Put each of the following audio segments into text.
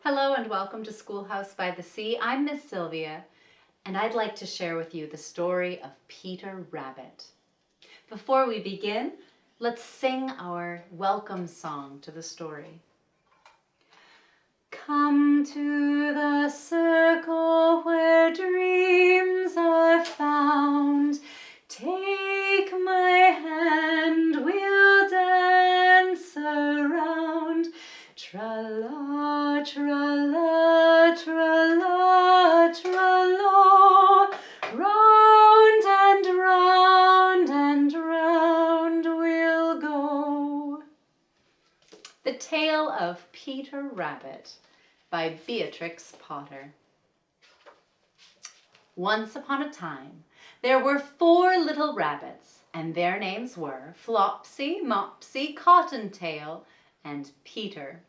Hello and welcome to Schoolhouse by the Sea. I'm Miss Sylvia, and I'd like to share with you the story of Peter Rabbit. Before we begin, let's sing our welcome song to the story. Come to the circle where dreams are found. Take my hand, we'll dance around. Tra-la, tra-la, tra-la, tra-la. Round and round we'll go. The Tale of Peter Rabbit by Beatrix Potter. Once upon a time, there were 4 little rabbits, and their names were Flopsy, Mopsy, Cottontail, and Peter.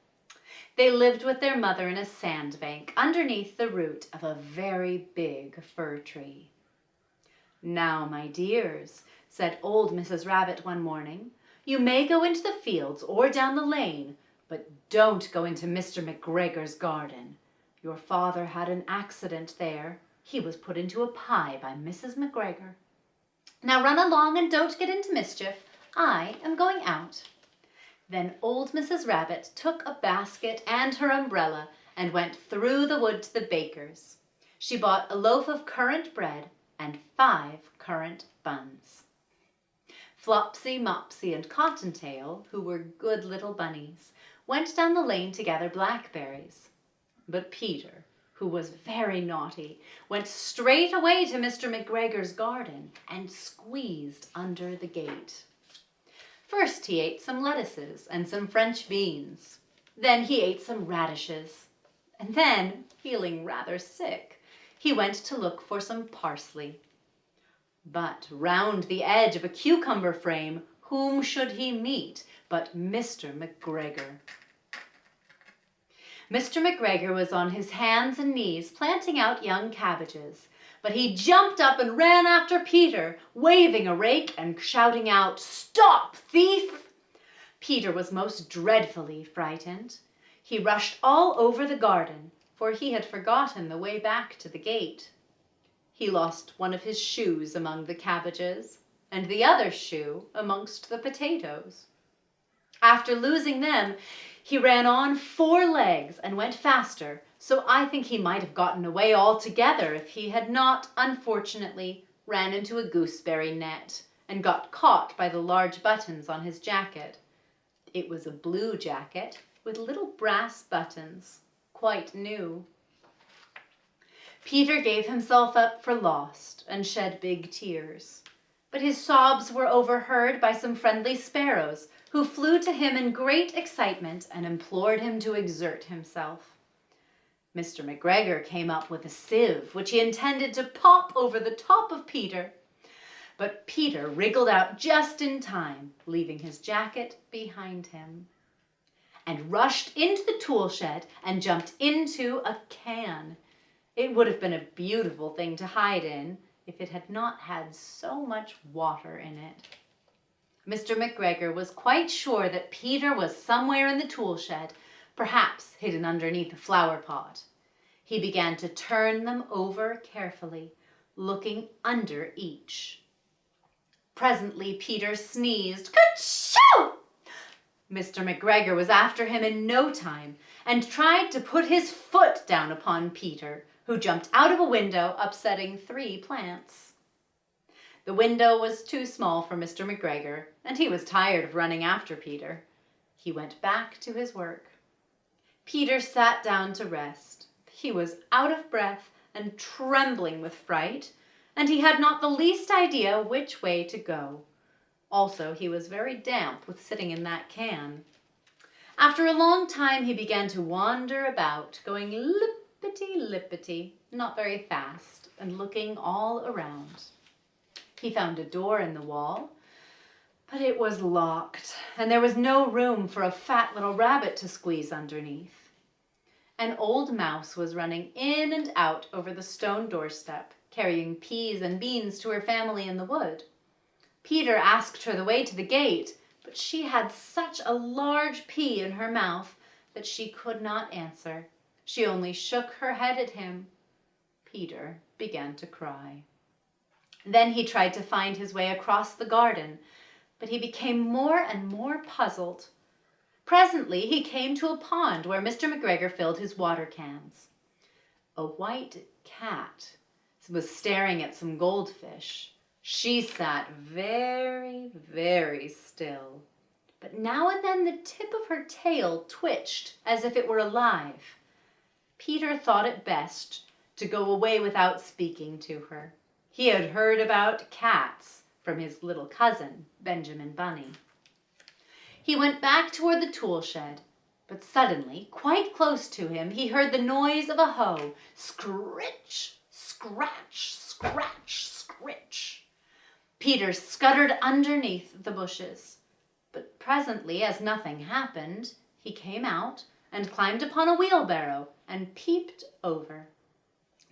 They lived with their mother in a sandbank underneath the root of a very big fir tree. "Now, my dears," said old Mrs. Rabbit one morning, "you may go into the fields or down the lane, but don't go into Mr. McGregor's garden. Your father had an accident there. He was put into a pie by Mrs. McGregor. Now run along and don't get into mischief. I am going out." Then old Mrs. Rabbit took a basket and her umbrella and went through the wood to the baker's. She bought a loaf of currant bread and 5 currant buns. Flopsy, Mopsy, and Cottontail, who were good little bunnies, went down the lane to gather blackberries. But Peter, who was very naughty, went straight away to Mr. McGregor's garden and squeezed under the gate. First he ate some lettuces and some French beans. Then he ate some radishes. And then, feeling rather sick, he went to look for some parsley. But round the edge of a cucumber frame, whom should he meet but Mr. McGregor? Mr. McGregor was on his hands and knees planting out young cabbages, but he jumped up and ran after Peter, waving a rake and shouting out, "Stop, thief!" Peter was most dreadfully frightened. He rushed all over the garden, for he had forgotten the way back to the gate. He lost one of his shoes among the cabbages, and the other shoe amongst the potatoes. After losing them, he ran on 4 legs and went faster, so I think he might have gotten away altogether if he had not, unfortunately, ran into a gooseberry net and got caught by the large buttons on his jacket. It was a blue jacket with little brass buttons, quite new. Peter gave himself up for lost and shed big tears. But his sobs were overheard by some friendly sparrows who flew to him in great excitement and implored him to exert himself. Mr. McGregor came up with a sieve, which he intended to pop over the top of Peter. But Peter wriggled out just in time, leaving his jacket behind him, and rushed into the tool shed and jumped into a can. It would have been a beautiful thing to hide in if it had not had so much water in it. Mr. McGregor was quite sure that Peter was somewhere in the tool shed, perhaps hidden underneath a flower pot. He began to turn them over carefully, looking under each. Presently Peter sneezed, "Ka-chow!" Mr. McGregor was after him in no time and tried to put his foot down upon Peter, who jumped out of a window, upsetting 3 plants. The window was too small for Mr. McGregor, and he was tired of running after Peter. He went back to his work. Peter sat down to rest. He was out of breath and trembling with fright, and he had not the least idea which way to go. Also, he was very damp with sitting in that can. After a long time, he began to wander about, going lippity-lippity, not very fast, and looking all around. He found a door in the wall, but it was locked, and there was no room for a fat little rabbit to squeeze underneath. An old mouse was running in and out over the stone doorstep, carrying peas and beans to her family in the wood. Peter asked her the way to the gate, but she had such a large pea in her mouth that she could not answer. She only shook her head at him. Peter began to cry. Then he tried to find his way across the garden, but he became more and more puzzled. Presently he came to a pond where Mr. McGregor filled his water cans. A white cat was staring at some goldfish. She sat very, very still, but now and then the tip of her tail twitched as if it were alive. Peter thought it best to go away without speaking to her. He had heard about cats from his little cousin, Benjamin Bunny. He went back toward the tool shed, but suddenly, quite close to him, he heard the noise of a hoe. Scritch, scratch, scratch, scritch. Peter scuttered underneath the bushes, but presently, as nothing happened, he came out and climbed upon a wheelbarrow and peeped over.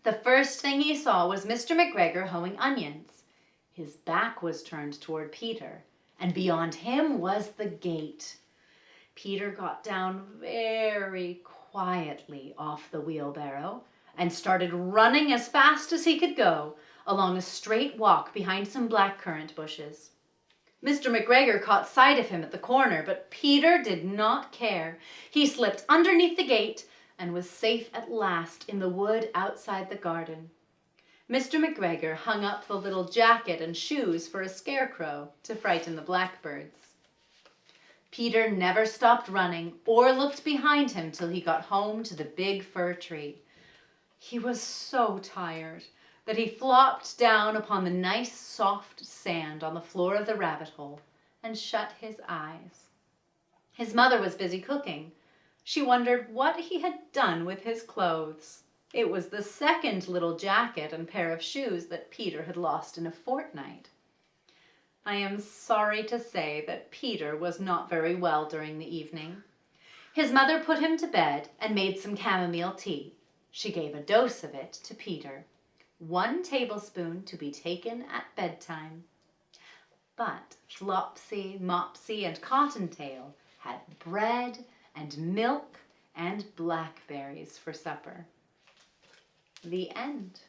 The first thing he saw was Mr. McGregor hoeing onions. His back was turned toward Peter, and beyond him was the gate. Peter got down very quietly off the wheelbarrow and started running as fast as he could go along a straight walk behind some blackcurrant bushes. Mr. McGregor caught sight of him at the corner, but Peter did not care. He slipped underneath the gate and was safe at last in the wood outside the garden. Mr. McGregor hung up the little jacket and shoes for a scarecrow to frighten the blackbirds. Peter never stopped running or looked behind him till he got home to the big fir tree. He was so tired that he flopped down upon the nice soft sand on the floor of the rabbit hole and shut his eyes. His mother was busy cooking. She wondered what he had done with his clothes. It was the second little jacket and pair of shoes that Peter had lost in a fortnight. I am sorry to say that Peter was not very well during the evening. His mother put him to bed and made some chamomile tea. She gave a dose of it to Peter, 1 tablespoon to be taken at bedtime. But Flopsy, Mopsy, and Cottontail had bread and milk and blackberries for supper. The end.